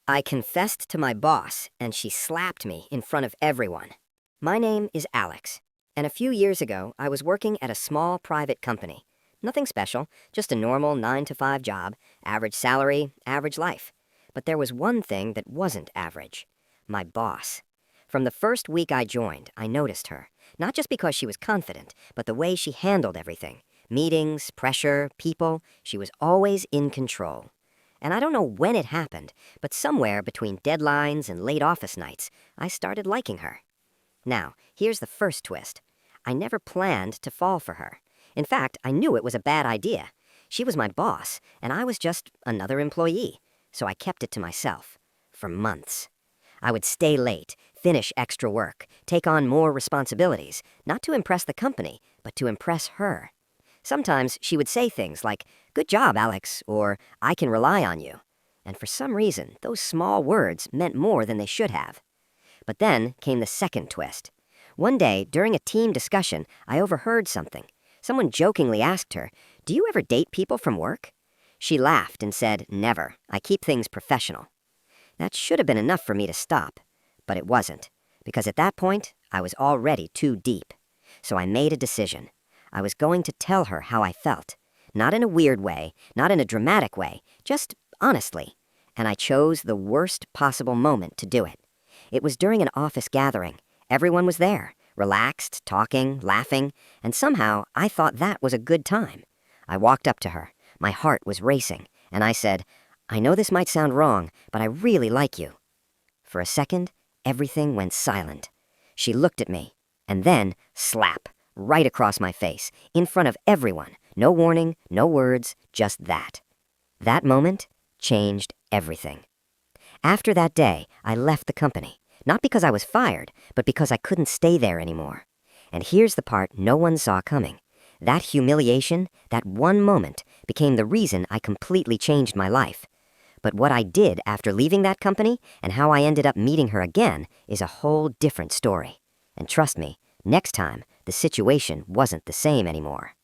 I confessed to my boss, and she slapped me in front of everyone. My name is Alex, and a few years ago, I was working at a small private company. Nothing special, just a normal 9-to-5 job, average salary, average life. But there was one thing that wasn't average: my boss. From the first week I joined, I noticed her, not just because she was confident, but the way she handled everything. Meetings, pressure, people, she was always in control. And I don't know when it happened, but somewhere between deadlines and late office nights, I started liking her. Now, here's the first twist. I never planned to fall for her. In fact, I knew it was a bad idea. She was my boss, and I was just another employee, so I kept it to myself. For months. I would stay late, finish extra work, take on more responsibilities, not to impress the company, but to impress her. Sometimes she would say things like, "Good job, Alex," or "I can rely on you." And for some reason, those small words meant more than they should have. But then came the second twist. One day, during a team discussion, I overheard something. Someone jokingly asked her, "Do you ever date people from work?" She laughed and said, "Never. I keep things professional." That should have been enough for me to stop. But it wasn't, because at that point, I was already too deep. So I made a decision. I was going to tell her how I felt. Not in a weird way, not in a dramatic way, just honestly. And I chose the worst possible moment to do it. It was during an office gathering. Everyone was there, relaxed, talking, laughing, and somehow I thought that was a good time. I walked up to her. My heart was racing, and I said, "I know this might sound wrong, but I really like you." For a second, everything went silent. She looked at me, and then, slap, right across my face, in front of everyone. No warning, no words, just that. That moment changed everything. After that day, I left the company, not because I was fired, but because I couldn't stay there anymore. And here's the part no one saw coming. That humiliation, that one moment, became the reason I completely changed my life. But what I did after leaving that company and how I ended up meeting her again is a whole different story. And trust me, next time, the situation wasn't the same anymore.